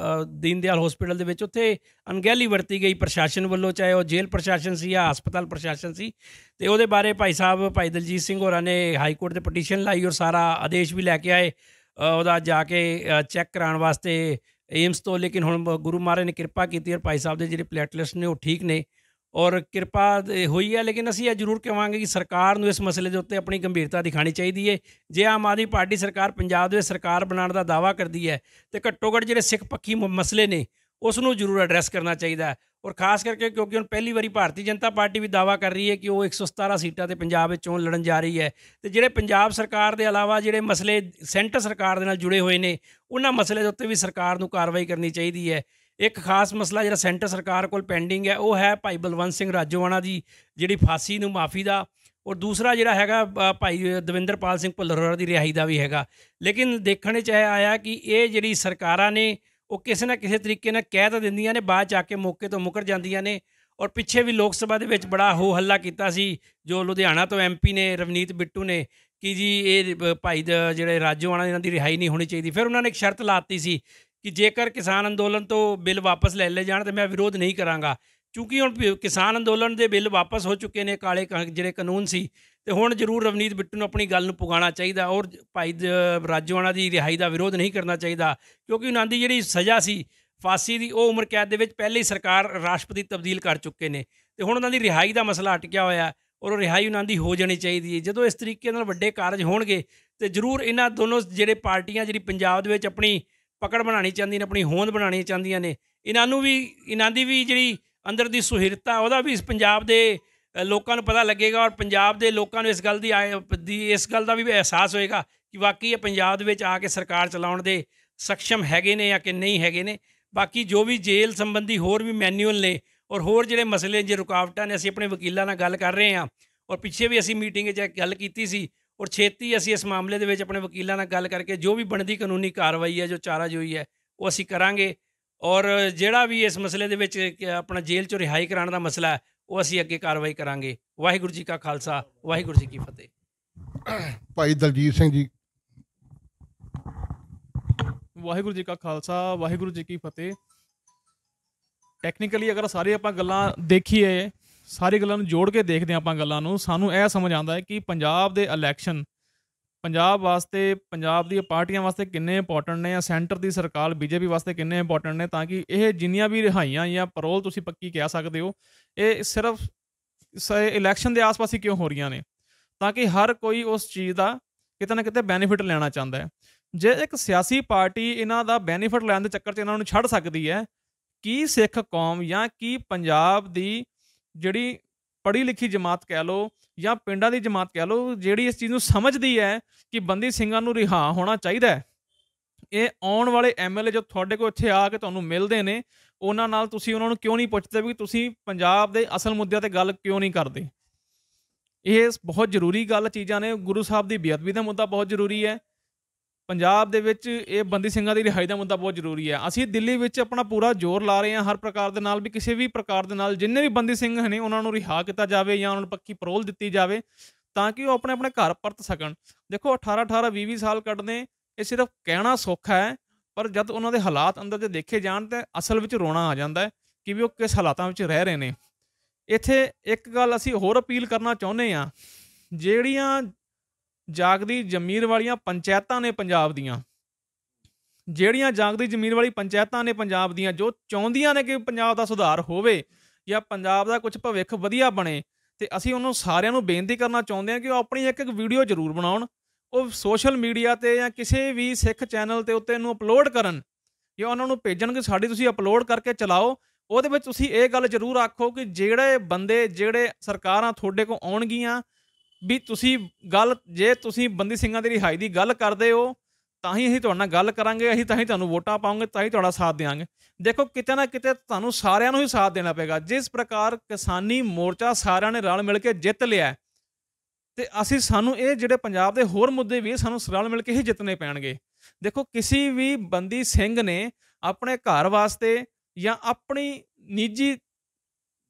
ਦੀਨ ਦਿਆਲ ਹਸਪੀਟਲ ਦੇ ਵਿੱਚ, ਉੱਥੇ ਅਣਗਹਿਲੀ ਵਰਤੀ ਗਈ ਪ੍ਰਸ਼ਾਸਨ ਵੱਲੋਂ, ਚਾਹੇ ਉਹ ਜੇਲ੍ਹ ਪ੍ਰਸ਼ਾਸਨ ਸੀ ਜਾਂ ਹਸਪਤਾਲ ਪ੍ਰਸ਼ਾਸਨ ਸੀ। ਅਤੇ ਉਹਦੇ ਬਾਰੇ ਭਾਈ ਦਲਜੀਤ ਸਿੰਘ ਹੋਰਾਂ ਨੇ ਹਾਈ ਕੋਰਟ 'ਤੇ ਪਟੀਸ਼ਨ ਲਾਈ, ਔਰ ਸਾਰਾ ਆਦੇਸ਼ ਵੀ ਲੈ ਕੇ ਆਏ ਉਹਦਾ ਜਾ ਕੇ ਚੈੱਕ ਕਰਾਉਣ ਵਾਸਤੇ ਏਮਸ ਤੋਂ। ਲੇਕਿਨ ਹੁਣ ਗੁਰੂ ਮਹਾਰਾਜ ਨੇ ਕਿਰਪਾ ਕੀਤੀ, ਔਰ ਭਾਈ ਸਾਹਿਬ ਦੇ ਜਿਹੜੇ ਪਲੇਟਲੈਟਸ ਨੇ ਉਹ ਠੀਕ ਨੇ, ਔਰ ਕਿਰਪਾ ਹੋਈ ਹੈ। ਲੇਕਿਨ ਅਸੀਂ ਇਹ ਜ਼ਰੂਰ ਕਹਾਂਗੇ ਕਿ ਸਰਕਾਰ ਨੂੰ ਇਸ ਮਸਲੇ ਦੇ ਉੱਤੇ ਆਪਣੀ ਗੰਭੀਰਤਾ ਦਿਖਾਉਣੀ ਚਾਹੀਦੀ ਹੈ। ਜੇ ਆਮ ਆਦਮੀ ਪਾਰਟੀ ਸਰਕਾਰ ਪੰਜਾਬ ਦੇ ਵਿੱਚ ਸਰਕਾਰ ਬਣਾਉਣ ਦਾ ਦਾਅਵਾ ਕਰਦੀ ਹੈ, ਤਾਂ ਘੱਟੋ ਘੱਟ ਜਿਹੜੇ ਸਿੱਖ ਪੱਖੀ ਮਸਲੇ ਨੇ ਉਸ ਨੂੰ ਜ਼ਰੂਰ ਐਡਰੈਸ ਕਰਨਾ ਚਾਹੀਦਾ ਹੈ। ਔਰ ਖਾਸ ਕਰਕੇ ਕਿਉਂਕਿ ਹੁਣ ਪਹਿਲੀ ਵਾਰੀ ਭਾਰਤੀ ਜਨਤਾ ਪਾਰਟੀ ਵੀ ਦਾਅਵਾ ਕਰ ਰਹੀ ਹੈ ਕਿ ਉਹ 117 ਸੀਟਾਂ ਤੇ ਪੰਜਾਬ ਵਿੱਚ ਚੋਣ ਲੜਨ ਜਾ ਰਹੀ ਹੈ। ਤੇ ਜਿਹੜੇ ਪੰਜਾਬ ਸਰਕਾਰ ਦੇ ਇਲਾਵਾ ਜਿਹੜੇ ਮਸਲੇ ਸੈਂਟਰ ਸਰਕਾਰ ਦੇ ਨਾਲ ਜੁੜੇ ਹੋਏ ਨੇ, ਉਹਨਾਂ ਮਸਲੇ ਦੇ ਉੱਤੇ ਵੀ ਸਰਕਾਰ ਨੂੰ ਕਾਰਵਾਈ ਕਰਨੀ ਚਾਹੀਦੀ ਹੈ। ਇੱਕ ਖਾਸ ਮਸਲਾ ਜਿਹੜਾ ਸੈਂਟਰ ਸਰਕਾਰ ਕੋਲ ਪੈਂਡਿੰਗ ਹੈ, ਉਹ ਹੈ ਭਾਈ ਬਲਵੰਤ ਸਿੰਘ ਰਾਜੋਆਣਾ ਦੀ ਜਿਹੜੀ ਫਾਂਸੀ ਨੂੰ ਮਾਫੀ ਦਾ, ਔਰ ਦੂਸਰਾ ਜਿਹੜਾ ਹੈਗਾ ਭਾਈ ਦਵਿੰਦਰਪਾਲ ਸਿੰਘ ਭੁੱਲਰ ਹੋਰਾਂ ਦੀ ਰਿਹਾਈ ਦਾ ਵੀ ਹੈਗਾ। ਲੇਕਿਨ ਦੇਖਣ 'ਚ ਇਹ ਆਇਆ ਕਿ ਇਹ ਜਿਹੜੀ ਸਰਕਾਰਾਂ ਨੇ ਉਹ ਕਿਸੇ ਨਾ ਕਿਸੇ ਤਰੀਕੇ ਨਾਲ ਕਹਿ ਤਾਂ ਦਿੰਦੀਆਂ ਨੇ, ਬਾਅਦ 'ਚ ਆ ਕੇ ਮੌਕੇ ਤੋਂ ਮੁੱਕਰ ਜਾਂਦੀਆਂ ਨੇ। ਔਰ ਪਿੱਛੇ ਵੀ ਲੋਕ ਸਭਾ ਦੇ ਵਿੱਚ ਬੜਾ ਹੋ ਹੱਲਾ ਕੀਤਾ ਸੀ ਜੋ ਲੁਧਿਆਣਾ ਤੋਂ MP ਨੇ ਰਵਨੀਤ ਬਿੱਟੂ ਨੇ ਕਿ ਜੀ ਇਹ ਭਾਈ ਜਿਹੜੇ ਰਾਜੋਆਣਾ ਇਹਨਾਂ ਦੀ ਰਿਹਾਈ ਨਹੀਂ ਹੋਣੀ ਚਾਹੀਦੀ। ਫਿਰ ਉਹਨਾਂ ਨੇ ਇੱਕ ਸ਼ਰਤ ਲਾਤੀ ਸੀ ਕਿ ਜੇਕਰ ਕਿਸਾਨ ਅੰਦੋਲਨ ਤੋਂ ਬਿੱਲ ਵਾਪਸ ਲੈ ਲਏ ਜਾਣ ਤਾਂ ਮੈਂ ਵਿਰੋਧ ਨਹੀਂ ਕਰਾਂਗਾ। ਕਿਉਂਕਿ ਹੁਣ ਕਿਸਾਨ ਅੰਦੋਲਨ ਦੇ ਬਿੱਲ ਵਾਪਸ ਹੋ ਚੁੱਕੇ ਨੇ, ਕਾਲੇ ਜਿਹੜੇ ਕਾਨੂੰਨ ਸੀ, ਤੇ ਹੁਣ ਜ਼ਰੂਰ ਰਵਨੀਤ ਬਿੱਟੂ ਨੂੰ ਆਪਣੀ ਗੱਲ ਨੂੰ ਪੁਗਾਉਣਾ ਚਾਹੀਦਾ ਔਰ ਭਾਈ ਰਾਜੋਆਣਾ ਦੀ ਰਿਹਾਈ ਦਾ ਵਿਰੋਧ ਨਹੀਂ ਕਰਨਾ ਚਾਹੀਦਾ। ਕਿਉਂਕਿ ਉਹਨਾਂ ਦੀ ਜਿਹੜੀ ਸਜ਼ਾ ਸੀ ਫਾਂਸੀ ਦੀ, ਉਹ ਉਮਰ ਕੈਦ ਦੇ ਵਿੱਚ ਪਹਿਲੇ ਹੀ ਸਰਕਾਰ ਰਾਸ਼ਟਰਪਤੀ ਤਬਦੀਲ ਕਰ ਚੁੱਕੇ ਨੇ, ਤੇ ਹੁਣ ਉਹਨਾਂ ਦੀ ਰਿਹਾਈ ਦਾ ਮਸਲਾ ਅਟਕਿਆ ਹੋਇਆ ਔਰ ਉਹ ਰਿਹਾਈ ਉਹਨਾਂ ਦੀ ਹੋ ਜਾਣੀ ਚਾਹੀਦੀ ਹੈ। ਜਦੋਂ ਇਸ ਤਰੀਕੇ ਨਾਲ ਵੱਡੇ ਕਾਰਜ ਹੋਣਗੇ ਤੇ ਜ਼ਰੂਰ ਇਹਨਾਂ ਦੋਨੋਂ ਜਿਹੜੇ ਪਾਰਟੀਆਂ ਜਿਹੜੀ ਪੰਜਾਬ ਦੇ ਵਿੱਚ ਆਪਣੀ ਪਕੜ ਬਣਾਉਣੀ ਚਾਹੁੰਦੀਆਂ ਨੇ, ਆਪਣੀ ਹੋਂਦ ਬਣਾਉਣੀ ਚਾਹੁੰਦੀਆਂ ਨੇ, ਇਹਨਾਂ ਦੀ ਵੀ ਜਿਹੜੀ ਅੰਦਰ ਦੀ ਸੁਹਿਰਤਾ ਉਹਦਾ ਵੀ ਪੰਜਾਬ ਦੇ ਲੋਕਾਂ ਨੂੰ ਪਤਾ ਲੱਗੇਗਾ ਔਰ ਪੰਜਾਬ ਦੇ ਲੋਕਾਂ ਨੂੰ ਇਸ ਗੱਲ ਦਾ ਵੀ ਅਹਿਸਾਸ ਹੋਏਗਾ ਕਿ ਵਾਕਈ ਇਹ ਪੰਜਾਬ ਦੇ ਵਿੱਚ ਆ ਕੇ ਸਰਕਾਰ ਚਲਾਉਣ ਦੇ ਸક્ષਮ ਹੈਗੇ ਨੇ ਜਾਂ ਕਿ ਨਹੀਂ ਹੈਗੇ ਨੇ। ਬਾਕੀ ਜੋ ਵੀ ਜੇਲ੍ਹ ਸੰਬੰਧੀ ਹੋਰ ਵੀ ਮੈਨੂਅਲ ਨੇ ਔਰ ਹੋਰ ਜਿਹੜੇ ਮਸਲੇ ਜੇ ਰੁਕਾਵਟਾਂ ਨੇ, ਅਸੀਂ ਆਪਣੇ ਵਕੀਲਾਂ ਨਾਲ ਗੱਲ ਕਰ ਰਹੇ ਹਾਂ ਔਰ ਪਿੱਛੇ ਵੀ ਅਸੀਂ ਮੀਟਿੰਗ 'ਚ ਗੱਲ ਕੀਤੀ ਸੀ ਔਰ ਛੇਤੀ ਅਸੀਂ ਇਸ ਮਾਮਲੇ ਦੇ ਵਿੱਚ ਆਪਣੇ ਵਕੀਲਾਂ ਨਾਲ ਗੱਲ ਕਰਕੇ ਜੋ ਵੀ ਬਣਦੀ ਕਾਨੂੰਨੀ ਕਾਰਵਾਈ ਹੈ, ਜੋ ਚਾਰਾਜੋਈ ਹੈ, ਉਹ ਅਸੀਂ ਕਰਾਂਗੇ। ਔਰ ਜਿਹੜਾ ਵੀ ਇਸ ਮਸਲੇ ਦੇ ਵਿੱਚ ਆਪਣਾ ਜੇਲ੍ਹ 'ਚੋਂ ਰਿਹਾਈ ਕਰਾਉਣ ਦਾ ਮਸਲਾ ਹੈ, ਉਹ ਅਸੀਂ ਅੱਗੇ ਕਾਰਵਾਈ ਕਰਾਂਗੇ। ਵਾਹਿਗੁਰੂ ਜੀ ਕਾ ਖਾਲਸਾ, ਵਾਹਿਗੁਰੂ ਜੀ ਕੀ ਫਤਿਹ। ਭਾਈ ਦਲਜੀਤ ਸਿੰਘ ਜੀ। ਵਾਹਿਗੁਰੂ ਜੀ ਕਾ ਖਾਲਸਾ, ਵਾਹਿਗੁਰੂ ਜੀ ਕੀ ਫਤਿਹ। ਟੈਕਨੀਕਲੀ ਅਗਰ ਸਾਰੀ ਆਪਾਂ ਗੱਲਾਂ ਦੇਖੀਏ, ਸਾਰੀ ਗੱਲਾਂ ਨੂੰ ਜੋੜ ਕੇ ਦੇਖਦੇ ਹਾਂ ਆਪਾਂ ਗੱਲਾਂ ਨੂੰ, ਸਾਨੂੰ ਇਹ ਸਮਝ ਆਉਂਦਾ ਹੈ ਕਿ ਪੰਜਾਬ ਦੇ ਇਲੈਕਸ਼ਨ ਪੰਜਾਬ ਵਾਸਤੇ, ਪੰਜਾਬ ਦੀਆਂ ਪਾਰਟੀਆਂ ਵਾਸਤੇ ਕਿੰਨੇ ਇੰਪੋਰਟੈਂਟ ਨੇ, ਜਾਂ ਸੈਂਟਰ ਦੀ ਸਰਕਾਰ BJP ਵਾਸਤੇ ਕਿੰਨੇ ਇੰਪੋਰਟੈਂਟ ਨੇ, ਤਾਂ ਕਿ ਇਹ ਜਿੰਨੀਆਂ ਵੀ ਰਿਹਾਈਆਂ ਜਾਂ ਪੈਰੋਲ ਤੁਸੀਂ ਪੱਕੀ ਕਹਿ ਸਕਦੇ ਹੋ, ਇਹ ਸਿਰਫ ਇਲੈਕਸ਼ਨ ਦੇ ਆਸ-ਪਾਸ ਹੀ ਕਿਉਂ ਹੋ ਰਹੀਆਂ ਨੇ, ਤਾਂ ਕਿ ਹਰ ਕੋਈ ਉਸ ਚੀਜ਼ ਦਾ ਕਿਤੇ ਨਾ ਕਿਤੇ ਬੈਨੀਫਿਟ ਲੈਣਾ ਚਾਹੁੰਦਾ ਹੈ। ਜੇ ਇੱਕ ਸਿਆਸੀ ਪਾਰਟੀ ਇਹਨਾਂ ਦਾ ਬੈਨੀਫਿਟ ਲੈਣ ਦੇ ਚੱਕਰ 'ਚ ਇਹਨਾਂ ਨੂੰ ਛੱਡ ਸਕਦੀ ਹੈ, ਕੀ ਸਿੱਖ ਕੌਮ ਜਾਂ ਕੀ ਪੰਜਾਬ ਦੀ ਜਿਹੜੀ ਪੜ੍ਹੀ ਲਿਖੀ ਜਮਾਤ ਕਹਿ ਲਓ ਜਾਂ ਪਿੰਡਾਂ ਦੀ ਜਮਾਤ ਕਹਿ ਲਓ, ਜਿਹੜੀ ਇਸ ਚੀਜ਼ ਨੂੰ ਸਮਝਦੀ ਹੈ ਕਿ ਬੰਦੀ ਸਿੰਘਾਂ ਨੂੰ ਰਿਹਾ ਹੋਣਾ ਚਾਹੀਦਾ ਹੈ, ਇਹ ਆਉਣ ਵਾਲੇ MLA ਜੋ ਤੁਹਾਡੇ ਕੋਲ ਇੱਥੇ ਆ ਕੇ ਤੁਹਾਨੂੰ ਮਿਲਦੇ ਨੇ, ਉਹਨਾਂ ਨਾਲ ਤੁਸੀਂ ਉਹਨਾਂ ਨੂੰ ਕਿਉਂ ਨਹੀਂ ਪੁੱਛਦੇ ਵੀ ਤੁਸੀਂ ਪੰਜਾਬ ਦੇ ਅਸਲ ਮੁੱਦਿਆਂ 'ਤੇ ਗੱਲ ਕਿਉਂ ਨਹੀਂ ਕਰਦੇ? ਇਹ ਬਹੁਤ ਜ਼ਰੂਰੀ ਗੱਲ ਚੀਜ਼ਾਂ ਨੇ। ਗੁਰੂ ਸਾਹਿਬ ਦੀ ਬੇਅਦਬੀ ਦਾ ਮੁੱਦਾ ਬਹੁਤ ਜ਼ਰੂਰੀ ਹੈ ਪੰਜਾਬ ਦੇ ਵਿੱਚ, ਇਹ ਬੰਦੀ ਸਿੰਘਾਂ ਦੀ ਰਿਹਾਈ ਦਾ ਮੁੱਦਾ ਬਹੁਤ ਜ਼ਰੂਰੀ ਹੈ। ਅਸੀਂ ਦਿੱਲੀ ਵਿੱਚ ਆਪਣਾ ਪੂਰਾ ਜ਼ੋਰ ਲਾ ਰਹੇ ਹਾਂ ਹਰ ਪ੍ਰਕਾਰ ਦੇ ਨਾਲ ਵੀ ਕਿਸੇ ਵੀ ਪ੍ਰਕਾਰ ਦੇ ਨਾਲ ਜਿੰਨੇ ਵੀ ਬੰਦੀ ਸਿੰਘ ਨੇ ਉਹਨਾਂ ਨੂੰ ਰਿਹਾ ਕੀਤਾ ਜਾਵੇ ਜਾਂ ਉਹਨਾਂ ਨੂੰ ਪੱਕੀ ਪੈਰੋਲ ਦਿੱਤੀ ਜਾਵੇ, ਤਾਂ ਕਿ ਉਹ ਆਪਣੇ ਆਪਣੇ ਘਰ ਪਰਤ ਸਕਣ। ਦੇਖੋ 18-18 20-20 ਸਾਲ ਕੱਢਦੇ, ਇਹ ਸਿਰਫ ਕਹਿਣਾ ਸੌਖਾ ਹੈ, ਪਰ ਜਦ ਉਹਨਾਂ ਦੇ ਹਾਲਾਤ ਅੰਦਰ ਦੇ ਦੇਖੇ ਜਾਣ ਤਾਂ ਅਸਲ ਵਿੱਚ ਰੋਣਾ ਆ ਜਾਂਦਾ ਹੈ ਕਿ ਵੀ ਉਹ ਕਿਸ ਹਾਲਾਤਾਂ ਵਿੱਚ ਰਹਿ ਰਹੇ ਨੇ। ਇੱਥੇ ਇੱਕ ਗੱਲ ਅਸੀਂ ਹੋਰ ਅਪੀਲ ਕਰਨਾ ਚਾਹੁੰਦੇ ਹਾਂ, ਜਿਹੜੀਆਂ ਜਾਗਦੀ ਜ਼ਮੀਰ ਵਾਲੀਆਂ ਪੰਚਾਇਤਾਂ ਨੇ ਪੰਜਾਬ ਦੀਆਂ, ਜਿਹੜੀਆਂ ਜਾਗਦੀ ਜ਼ਮੀਰ ਵਾਲੀ ਪੰਚਾਇਤਾਂ ਨੇ ਪੰਜਾਬ ਦੀਆਂ, ਜੋ ਚਾਹੁੰਦੀਆਂ ਨੇ ਕਿ ਪੰਜਾਬ ਦਾ ਸੁਧਾਰ ਹੋਵੇ ਜਾਂ ਪੰਜਾਬ ਦਾ ਕੁਝ ਭਵਿੱਖ ਵਧੀਆ ਬਣੇ, ਤੇ ਅਸੀਂ ਉਹਨੂੰ ਸਾਰਿਆਂ ਨੂੰ ਬੇਨਤੀ ਕਰਨਾ ਚਾਹੁੰਦੇ ਹਾਂ ਕਿ ਉਹ ਆਪਣੀ ਇੱਕ ਵੀਡੀਓ ਜ਼ਰੂਰ ਬਣਾਉਣ, ਉਹ ਸੋਸ਼ਲ ਮੀਡੀਆ 'ਤੇ ਜਾਂ ਕਿਸੇ ਵੀ ਸਿੱਖ ਚੈਨਲ 'ਤੇ ਉੱਤੇ ਇਹਨੂੰ ਅਪਲੋਡ ਕਰਨ ਜਾਂ ਉਹਨਾਂ ਨੂੰ ਭੇਜਣ ਕਿ ਸਾਡੀ ਤੁਸੀਂ ਅਪਲੋਡ ਕਰਕੇ ਚਲਾਓ। ਉਹਦੇ ਵਿੱਚ ਤੁਸੀਂ ਇਹ ਗੱਲ ਜ਼ਰੂਰ ਆਖੋ ਕਿ ਜਿਹੜੇ ਬੰਦੇ, ਜਿਹੜੇ ਸਰਕਾਰਾਂ ਤੁਹਾਡੇ ਕੋਲ ਆਉਣਗੀਆਂ ਵੀ ਤੁਸੀਂ ਗੱਲ, ਜੇ ਤੁਸੀਂ ਬੰਦੀ ਸਿੰਘਾਂ ਦੀ ਰਿਹਾਈ ਦੀ ਗੱਲ ਕਰਦੇ ਹੋ ਤਾਂ ਹੀ ਅਸੀਂ ਤੁਹਾਡੇ ਨਾਲ ਗੱਲ ਕਰਾਂਗੇ, ਅਸੀਂ ਤਾਂ ਹੀ ਤੁਹਾਨੂੰ ਵੋਟਾਂ ਪਾਵਾਂਗੇ, ਤਾਂ ਹੀ ਤੁਹਾਡਾ ਸਾਥ ਦੇਵਾਂਗੇ। ਦੇਖੋ ਕਿਤੇ ਨਾ ਕਿਤੇ ਤੁਹਾਨੂੰ ਸਾਰਿਆਂ ਨੂੰ ਹੀ ਸਾਥ ਦੇਣਾ ਪਏਗਾ। ਜਿਸ ਪ੍ਰਕਾਰ ਕਿਸਾਨੀ ਮੋਰਚਾ ਸਾਰਿਆਂ ਨੇ ਰਲ ਮਿਲ ਕੇ ਜਿੱਤ ਲਿਆ, ਤੇ ਸਾਨੂੰ ਇਹ ਜਿਹੜੇ ਪੰਜਾਬ ਦੇ ਹੋਰ ਮੁੱਦੇ ਵੀ ਸਾਨੂੰ ਰਲ ਮਿਲ ਕੇ ਹੀ ਜਿੱਤਣੇ ਪੈਣਗੇ। ਦੇਖੋ ਕਿਸੇ ਵੀ ਬੰਦੀ ਸਿੰਘ ਨੇ ਆਪਣੇ ਘਰ ਵਾਸਤੇ ਜਾਂ ਆਪਣੀ ਨਿੱਜੀ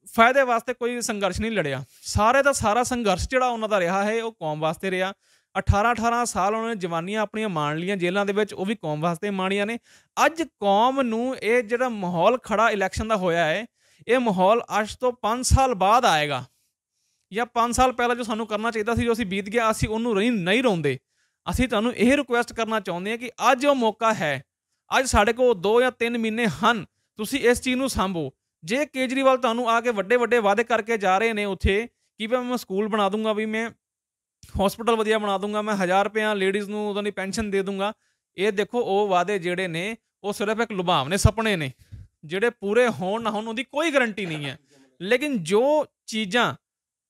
ਫਾਇਦੇ ਵਾਸਤੇ ਕੋਈ ਸੰਘਰਸ਼ ਨਹੀਂ ਲੜਿਆ। ਸਾਰੇ ਦਾ ਸਾਰਾ ਸੰਘਰਸ਼ ਜਿਹੜਾ ਉਹਨਾਂ ਦਾ ਰਿਹਾ ਹੈ ਉਹ ਕੌਮ ਵਾਸਤੇ ਰਿਹਾ। 18-18 ਸਾਲ ਉਹਨਾਂ ਨੇ ਜਵਾਨੀਆਂ ਆਪਣੀਆਂ ਮਾਣ ਲਈਆਂ ਜੇਲ੍ਹਾਂ ਦੇ ਵਿੱਚ, ਉਹ ਵੀ ਕੌਮ ਵਾਸਤੇ ਮਾਣੀਆਂ ਨੇ। ਅੱਜ ਕੌਮ ਨੂੰ ਇਹ ਜਿਹੜਾ ਮਾਹੌਲ ਖੜਾ ਇਲੈਕਸ਼ਨ ਦਾ ਹੋਇਆ ਹੈ, ਇਹ ਮਾਹੌਲ ਅੱਜ ਤੋਂ 5 ਸਾਲ ਬਾਅਦ ਆਏਗਾ, ਜਾਂ 5 ਸਾਲ ਪਹਿਲਾਂ ਜੋ ਸਾਨੂੰ ਕਰਨਾ ਚਾਹੀਦਾ ਸੀ, ਜੋ ਅਸੀਂ ਬੀਤ ਗਿਆ, ਅਸੀਂ ਉਹਨੂੰ ਨਹੀਂ ਰੋਂਦੇ। ਅਸੀਂ ਤੁਹਾਨੂੰ ਇਹ ਰਿਕੁਐਸਟ ਕਰਨਾ ਚਾਹੁੰਦੇ ਹਾਂ ਕਿ ਅੱਜ ਉਹ ਮੌਕਾ ਹੈ, ਅੱਜ ਸਾਡੇ ਕੋਲ 2 ਜਾਂ 3 ਮਹੀਨੇ ਹਨ, ਤੁਸੀਂ ਇਸ ਚੀਜ਼ ਨੂੰ ਸਾਂਭੋ। ਜੇ ਕੇਜਰੀਵਾਲ ਤੁਹਾਨੂੰ ਆ ਕੇ ਵੱਡੇ ਵੱਡੇ ਵਾਅਦੇ ਕਰਕੇ ਜਾ ਰਹੇ ਨੇ ਉੱਥੇ ਕਿ ਵੀ ਮੈਂ ਸਕੂਲ ਬਣਾ ਦੂੰਗਾ, ਵੀ ਮੈਂ ਹਸਪੀਟਲ ਵਧੀਆ ਬਣਾ ਦੂੰਗਾ, ਮੈਂ 1000 ਰੁਪਇਆ ਲੇਡੀਜ਼ ਨੂੰ ਉਹਨਾਂ ਦੀ ਪੈਨਸ਼ਨ ਦੇ ਦੂੰਗਾ, ਇਹ ਦੇਖੋ ਉਹ ਵਾਅਦੇ ਜਿਹੜੇ ਨੇ ਉਹ ਸਿਰਫ ਇੱਕ ਲੁਭਾਵਨੇ ਸੁਪਨੇ ਨੇ। ਜਿਹੜੇ ਪੂਰੇ ਹੋਣ ਨਾ ਹੋਣ ਉਹਦੀ ਕੋਈ ਗਰੰਟੀ ਨਹੀਂ ਹੈ, ਲੇਕਿਨ ਜੋ ਚੀਜ਼ਾਂ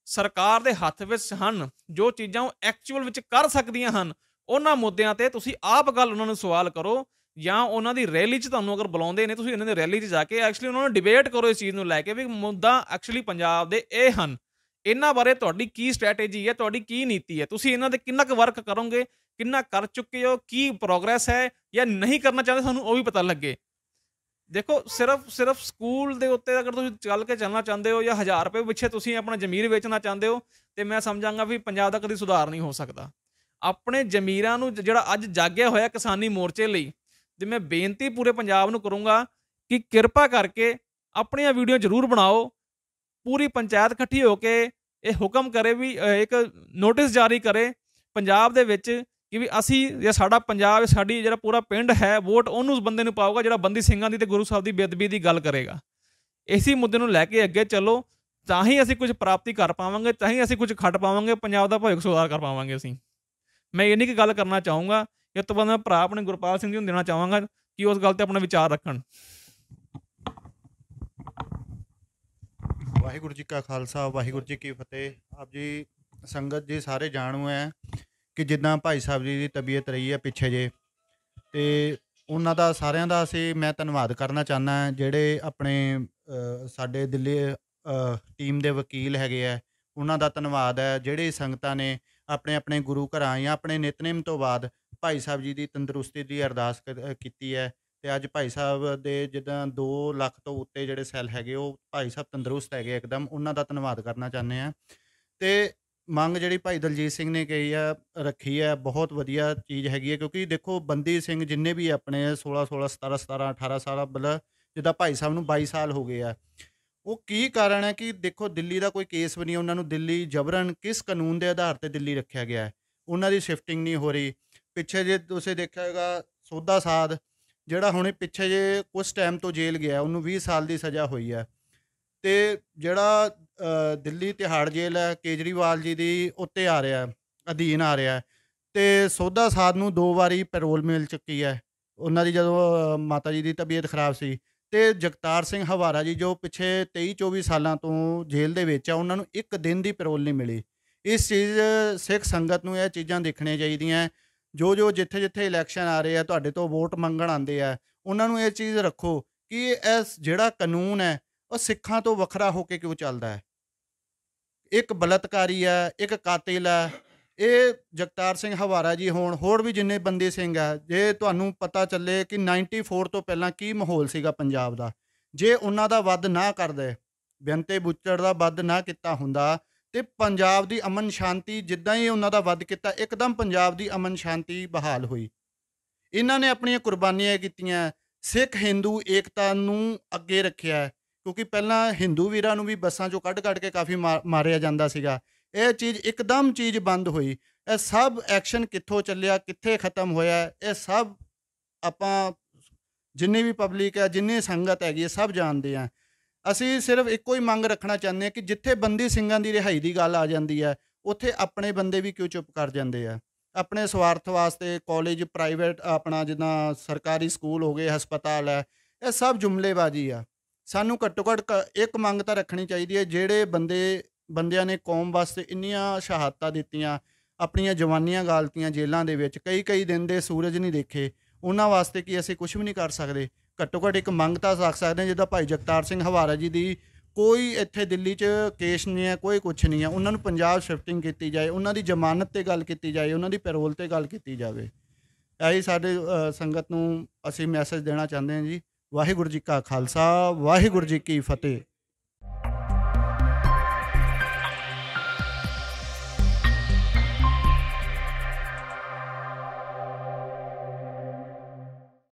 ਸਰਕਾਰ ਦੇ ਹੱਥ ਵਿੱਚ ਹਨ, ਜੋ ਚੀਜ਼ਾਂ ਉਹ ਐਕਚੁਅਲ ਵਿੱਚ ਕਰ ਸਕਦੀਆਂ ਹਨ, ਉਹਨਾਂ ਮੁੱਦਿਆਂ ਤੇ ਤੁਸੀਂ ਆਪ ਗੱਲ ਉਹਨਾਂ ਨੂੰ ਸਵਾਲ ਕਰੋ, ਜਾਂ ਉਹਨਾਂ ਦੀ ਰੈਲੀ 'ਚ ਤੁਹਾਨੂੰ ਅਗਰ ਬੁਲਾਉਂਦੇ ਨੇ ਤੁਸੀਂ ਇਹਨਾਂ ਦੀ ਰੈਲੀ 'ਚ ਜਾ ਕੇ ਐਕਚੁਅਲੀ ਉਹਨਾਂ ਨੂੰ ਡਿਬੇਟ ਕਰੋ ਇਸ ਚੀਜ਼ ਨੂੰ ਲੈ ਕੇ ਵੀ ਮੁੱਦਾ ਐਕਚੁਅਲੀ ਪੰਜਾਬ ਦੇ ਇਹ ਹਨ, ਇਹਨਾਂ ਬਾਰੇ ਤੁਹਾਡੀ ਕੀ ਸਟ੍ਰੈਟੇਜੀ ਹੈ, ਤੁਹਾਡੀ ਕੀ ਨੀਤੀ ਹੈ, ਤੁਸੀਂ ਇਹਨਾਂ ਦੇ ਕਿੰਨਾ ਕੁ ਵਰਕ ਕਰੋਗੇ, ਕਿੰਨਾ ਕਰ ਚੁੱਕੇ ਹੋ, ਕੀ ਪ੍ਰੋਗਰੈਸ ਹੈ ਜਾਂ ਨਹੀਂ ਕਰਨਾ ਚਾਹੁੰਦੇ, ਸਾਨੂੰ ਉਹ ਵੀ ਪਤਾ ਲੱਗੇ। ਦੇਖੋ ਸਿਰਫ ਸਕੂਲ ਦੇ ਉੱਤੇ ਅਗਰ ਤੁਸੀਂ ਚੱਲ ਕੇ ਚੱਲਣਾ ਚਾਹੁੰਦੇ ਹੋ ਜਾਂ 1000 ਰੁਪਏ ਪਿੱਛੇ ਤੁਸੀਂ ਆਪਣਾ ਜ਼ਮੀਰ ਵੇਚਣਾ ਚਾਹੁੰਦੇ ਹੋ ਤੇ ਮੈਂ ਸਮਝਾਂਗਾ ਵੀ ਪੰਜਾਬ ਦਾ ਕਦੀ ਸੁਧਾਰ ਨਹੀਂ ਹੋ ਸਕਦਾ। ਆਪਣੇ ਜ਼ਮੀਰਾਂ ਨੂੰ ਜਿਹੜਾ ਅੱਜ ਜਾਗਿਆ ਹੋਇਆ ਕਿਸਾਨੀ ਮੋਰਚੇ ਲਈ, ਤੇ ਮੈਂ ਬੇਨਤੀ ਪੂਰੇ ਪੰਜਾਬ ਨੂੰ ਕਰੂੰਗਾ ਕਿ ਕਿਰਪਾ ਕਰਕੇ ਆਪਣੀਆਂ ਵੀਡੀਓ ਜ਼ਰੂਰ ਬਣਾਓ, ਪੂਰੀ ਪੰਚਾਇਤ ਇਕੱਠੀ ਹੋ ਕੇ ਇਹ ਹੁਕਮ ਕਰੇ ਵੀ ਇੱਕ ਨੋਟਿਸ ਜਾਰੀ ਕਰੇ ਪੰਜਾਬ ਦੇ ਵਿੱਚ ਕਿ ਵੀ ਅਸੀਂ ਜਾਂ ਸਾਡਾ ਪੰਜਾਬ, ਸਾਡੀ ਜਿਹੜਾ ਪੂਰਾ ਪਿੰਡ ਹੈ, ਵੋਟ ਉਹਨੂੰ ਉਸ ਬੰਦੇ ਨੂੰ ਪਾਊਗਾ ਜਿਹੜਾ ਬੰਦੀ ਸਿੰਘਾਂ ਦੀ ਤੇ ਗੁਰੂ ਸਾਹਿਬ ਦੀ ਬੇਅਦਬੀ ਦੀ ਗੱਲ ਕਰੇਗਾ। ਇਸੇ ਮੁੱਦੇ ਨੂੰ ਲੈ ਕੇ ਅੱਗੇ ਚੱਲੋ, ਤਾਂ ਹੀ ਅਸੀਂ ਕੁਝ ਪ੍ਰਾਪਤੀ ਕਰ ਪਾਵਾਂਗੇ, ਤਾਂ ਹੀ ਅਸੀਂ ਕੁਝ ਖੱਟ ਪਾਵਾਂਗੇ, ਪੰਜਾਬ ਦਾ ਭਵਿੱਖ ਸੁਧਾਰ ਕਰ ਪਾਵਾਂਗੇ ਅਸੀਂ। ਮੈਂ ਇੰਨੀ ਕੁ ਗੱਲ ਕਰਨਾ ਚਾਹੂੰਗਾ। ਇਸ ਤੋਂ ਬਾਅਦ ਮੈਂ ਭਰਾ ਆਪਣੇ ਗੁਰਪਾਲ ਸਿੰਘ ਜੀ ਨੂੰ ਦੇਣਾ ਚਾਹਾਂਗਾ ਕਿ ਉਸ ਗੱਲ ਤੇ ਆਪਣਾ ਵਿਚਾਰ ਰੱਖਣ। ਵਾਹਿਗੁਰੂ ਜੀ ਕਾ ਖਾਲਸਾ, ਵਾਹਿਗੁਰੂ ਜੀ ਕੀ ਫਤਿਹ। ਆਪ ਜੀ ਸੰਗਤ ਜੀ ਸਾਰੇ ਜਾਣੂ ਹੈ ਕਿ ਜਿੱਦਾਂ ਭਾਈ ਸਾਹਿਬ ਜੀ ਦੀ ਤਬੀਅਤ ਰਹੀ ਹੈ ਪਿੱਛੇ ਜੇ, ਅਤੇ ਉਹਨਾਂ ਦਾ ਸਾਰਿਆਂ ਦਾ ਮੈਂ ਧੰਨਵਾਦ ਕਰਨਾ ਚਾਹੁੰਦਾ ਜਿਹੜੇ ਆਪਣੇ ਸਾਡੇ ਦਿੱਲੀ ਟੀਮ ਦੇ ਵਕੀਲ ਹੈਗੇ ਆ, ਉਹਨਾਂ ਦਾ ਧੰਨਵਾਦ ਹੈ। ਜਿਹੜੇ ਸੰਗਤਾਂ ਨੇ ਆਪਣੇ ਆਪਣੇ ਗੁਰੂ ਘਰਾਂ ਜਾਂ ਆਪਣੇ ਨਿਤਨੇਮ ਤੋਂ ਬਾਅਦ ਭਾਈ ਸਾਹਿਬ ਜੀ ਦੀ ਤੰਦਰੁਸਤੀ ਦੀ ਅਰਦਾਸ ਕੀਤੀ ਹੈ, ਅਤੇ ਅੱਜ ਭਾਈ ਸਾਹਿਬ ਦੇ ਜਿੱਦਾਂ 2 ਲੱਖ ਤੋਂ ਉੱਤੇ ਜਿਹੜੇ ਸੈੱਲ ਹੈਗੇ ਉਹ ਭਾਈ ਸਾਹਿਬ ਤੰਦਰੁਸਤ ਹੈਗੇ ਇੱਕਦਮ, ਉਹਨਾਂ ਦਾ ਧੰਨਵਾਦ ਕਰਨਾ ਚਾਹੁੰਦੇ ਹਾਂ। ਅਤੇ ਮੰਗ ਜਿਹੜੀ ਭਾਈ ਦਲਜੀਤ ਸਿੰਘ ਨੇ ਕਹੀ ਆ, ਰੱਖੀ ਹੈ, ਬਹੁਤ ਵਧੀਆ ਚੀਜ਼ ਹੈਗੀ ਹੈ, ਕਿਉਂਕਿ ਦੇਖੋ ਬੰਦੀ ਸਿੰਘ ਜਿੰਨੇ ਵੀ ਆਪਣੇ 16 17 17 18 ਸਾਲ, ਮਤਲਬ ਜਿੱਦਾਂ ਭਾਈ ਸਾਹਿਬ ਨੂੰ 22 ਸਾਲ ਹੋ ਗਏ ਆ, ਉਹ ਕੀ ਕਾਰਨ ਹੈ ਕਿ ਦੇਖੋ ਦਿੱਲੀ ਦਾ ਕੋਈ ਕੇਸ ਵੀ ਨਹੀਂ, ਉਹਨਾਂ ਨੂੰ ਦਿੱਲੀ ਜਬਰਨ ਕਿਸ ਕਾਨੂੰਨ ਦੇ ਆਧਾਰ 'ਤੇ ਦਿੱਲੀ ਰੱਖਿਆ ਗਿਆ ਹੈ, ਉਹਨਾਂ ਦੀ ਸ਼ਿਫਟਿੰਗ ਨਹੀਂ ਹੋ ਰਹੀ। ਪਿੱਛੇ ਜੇ ਤੁਸੀਂ ਦੇਖਿਆ ਹੈਗਾ ਸੋਧਾ ਸਾਧ ਜਿਹੜਾ ਹੁਣੇ ਪਿੱਛੇ ਜੇ ਕੁਛ ਟਾਈਮ ਤੋਂ ਜੇਲ੍ਹ ਗਿਆ, ਉਹਨੂੰ 20 ਸਾਲ ਦੀ ਸਜ਼ਾ ਹੋਈ ਹੈ, ਅਤੇ ਜਿਹੜਾ ਦਿੱਲੀ ਤਿਹਾੜ ਜੇਲ੍ਹ ਹੈ ਕੇਜਰੀਵਾਲ ਜੀ ਦੀ ਉੱਤੇ ਆ ਰਿਹਾ, ਅਧੀਨ ਆ ਰਿਹਾ, ਅਤੇ ਸੋਧਾ ਸਾਧ ਨੂੰ 2 ਵਾਰੀ ਪੈਰੋਲ ਮਿਲ ਚੁੱਕੀ ਹੈ ਉਹਨਾਂ ਦੀ ਜਦੋਂ ਮਾਤਾ ਜੀ ਦੀ ਤਬੀਅਤ ਖਰਾਬ ਸੀ। ਅਤੇ ਜਗਤਾਰ ਸਿੰਘ ਹਵਾਰਾ ਜੀ ਜੋ ਪਿੱਛੇ 23-24 ਸਾਲਾਂ ਤੋਂ ਜੇਲ੍ਹ ਦੇ ਵਿੱਚ ਆ, ਉਹਨਾਂ ਨੂੰ 1 ਦਿਨ ਦੀ ਪੈਰੋਲ ਨਹੀਂ ਮਿਲੀ। ਇਸ ਚੀਜ਼ ਸਿੱਖ ਸੰਗਤ ਨੂੰ ਇਹ ਚੀਜ਼ਾਂ ਦੇਖਣੀਆਂ ਚਾਹੀਦੀਆਂ। ਜੋ ਜਿੱਥੇ ਜਿੱਥੇ ਇਲੈਕਸ਼ਨ ਆ ਰਹੇ ਆ, ਤੁਹਾਡੇ ਤੋਂ ਵੋਟ ਮੰਗਣ ਆਉਂਦੇ ਆ, ਉਹਨਾਂ ਨੂੰ ਇਹ ਚੀਜ਼ ਰੱਖੋ ਕਿ ਇਹ ਜਿਹੜਾ ਕਾਨੂੰਨ ਹੈ ਉਹ ਸਿੱਖਾਂ ਤੋਂ ਵੱਖਰਾ ਹੋ ਕੇ ਕਿਉਂ ਚੱਲਦਾ ਹੈ। ਇੱਕ ਬਲਾਤਕਾਰੀ ਹੈ, ਇੱਕ ਕਾਤਿਲ ਹੈ, ਇਹ ਜਗਤਾਰ ਸਿੰਘ ਹਵਾਰਾ ਜੀ ਹੋਣ, ਹੋਰ ਵੀ ਜਿੰਨੇ ਬੰਦੀ ਸਿੰਘ ਆ, ਜੇ ਤੁਹਾਨੂੰ ਪਤਾ ਚੱਲੇ ਕਿ 94 ਤੋਂ ਪਹਿਲਾਂ ਕੀ ਮਾਹੌਲ ਸੀਗਾ ਪੰਜਾਬ ਦਾ, ਜੇ ਉਹਨਾਂ ਦਾ ਵੱਧ ਨਾ ਕਰਦੇ, ਬੇਅੰਤੇ ਬੁੱਚੜ ਦਾ ਵੱਧ ਨਾ ਕੀਤਾ ਹੁੰਦਾ, ਅਤੇ ਪੰਜਾਬ ਦੀ ਅਮਨ ਸ਼ਾਂਤੀ ਜਿੱਦਾਂ ਹੀ ਉਹਨਾਂ ਦਾ ਵੱਧ ਕੀਤਾ, ਇੱਕਦਮ ਪੰਜਾਬ ਦੀ ਅਮਨ ਸ਼ਾਂਤੀ ਬਹਾਲ ਹੋਈ। ਇਹਨਾਂ ਨੇ ਆਪਣੀਆਂ ਕੁਰਬਾਨੀਆਂ ਕੀਤੀਆਂ, ਸਿੱਖ ਹਿੰਦੂ ਏਕਤਾ ਨੂੰ ਅੱਗੇ ਰੱਖਿਆ, ਕਿਉਂਕਿ ਪਹਿਲਾਂ ਹਿੰਦੂ ਵੀਰਾਂ ਨੂੰ ਵੀ ਬੱਸਾਂ 'ਚੋਂ ਕੱਢ ਕੇ ਕਾਫੀ ਮਾਰਿਆ ਜਾਂਦਾ ਸੀਗਾ। ਇਹ ਚੀਜ਼ ਇੱਕਦਮ ਚੀਜ਼ ਬੰਦ ਹੋਈ। ਇਹ ਸਭ ਐਕਸ਼ਨ ਕਿੱਥੋਂ ਚੱਲਿਆ, ਕਿੱਥੇ ਖ਼ਤਮ ਹੋਇਆ, ਇਹ ਸਭ ਆਪਾਂ ਜਿੰਨੀ ਵੀ ਪਬਲਿਕ ਹੈ, ਜਿੰਨੀ ਸੰਗਤ ਹੈਗੀ ਹੈ, ਸਭ ਜਾਣਦੇ ਹਾਂ। ਅਸੀਂ ਸਿਰਫ ਇੱਕੋ ਹੀ ਮੰਗ ਰੱਖਣਾ ਚਾਹੁੰਦੇ ਹਾਂ ਕਿ ਜਿੱਥੇ ਬੰਦੀ ਸਿੰਘਾਂ ਦੀ ਰਿਹਾਈ ਦੀ ਗੱਲ ਆ ਜਾਂਦੀ ਹੈ, ਉੱਥੇ ਆਪਣੇ ਬੰਦੇ ਵੀ ਕਿਉਂ ਚੁੱਪ ਕਰ ਜਾਂਦੇ ਆ। ਆਪਣੇ ਸਵਾਰਥ ਵਾਸਤੇ ਕਾਲਜ, ਪ੍ਰਾਈਵੇਟ, ਆਪਣਾ ਜਿੱਦਾਂ ਸਰਕਾਰੀ ਸਕੂਲ ਹੋ ਗਏ, ਹਸਪਤਾਲ ਹੈ, ਇਹ ਸਭ ਜੁਮਲੇਬਾਜ਼ੀ ਆ। ਸਾਨੂੰ ਘੱਟੋ ਘੱਟ ਇੱਕ ਮੰਗ ਤਾਂ ਰੱਖਣੀ ਚਾਹੀਦੀ ਹੈ, ਜਿਹੜੇ ਬੰਦਿਆਂ ਨੇ ਕੌਮ ਵਾਸਤੇ ਇੰਨੀਆਂ ਸ਼ਹਾਦਤਾਂ ਦਿੱਤੀਆਂ, ਆਪਣੀਆਂ ਜਵਾਨੀਆਂ ਗਾਲਤੀਆਂ ਜੇਲ੍ਹਾਂ ਦੇ ਵਿੱਚ, ਕਈ ਦਿਨ ਦੇ ਸੂਰਜ ਨਹੀਂ ਦੇਖੇ, ਉਹਨਾਂ ਵਾਸਤੇ ਕੀ ਅਸੀਂ ਕੁਛ ਵੀ ਨਹੀਂ ਕਰ ਸਕਦੇ। ਘੱਟੋ ਘੱਟ ਇੱਕ ਮੰਗ ਤਾਂ ਰੱਖ ਸਕਦੇ ਹਾਂ, ਜਿੱਦਾਂ ਭਾਈ ਜਗਤਾਰ ਸਿੰਘ ਹਵਾਰਾ ਜੀ ਦੀ ਕੋਈ ਇੱਥੇ ਦਿੱਲੀ 'ਚ ਕੇਸ ਨਹੀਂ ਹੈ, ਕੋਈ ਕੁਛ ਨਹੀਂ ਹੈ, ਉਹਨਾਂ ਨੂੰ ਪੰਜਾਬ ਸ਼ਿਫਟਿੰਗ ਕੀਤੀ ਜਾਏ, ਉਹਨਾਂ ਦੀ ਜ਼ਮਾਨਤ 'ਤੇ ਗੱਲ ਕੀਤੀ ਜਾਏ, ਉਹਨਾਂ ਦੀ ਪੈਰੋਲ 'ਤੇ ਗੱਲ ਕੀਤੀ ਜਾਵੇ। ਇਹੀ ਸਾਡੇ ਸੰਗਤ ਨੂੰ ਅਸੀਂ ਮੈਸੇਜ ਦੇਣਾ ਚਾਹੁੰਦੇ ਹਾਂ ਜੀ। ਵਾਹਿਗੁਰੂ ਜੀ ਕਾ ਖਾਲਸਾ, ਵਾਹਿਗੁਰੂ ਜੀ ਕੀ ਫਤਿਹ।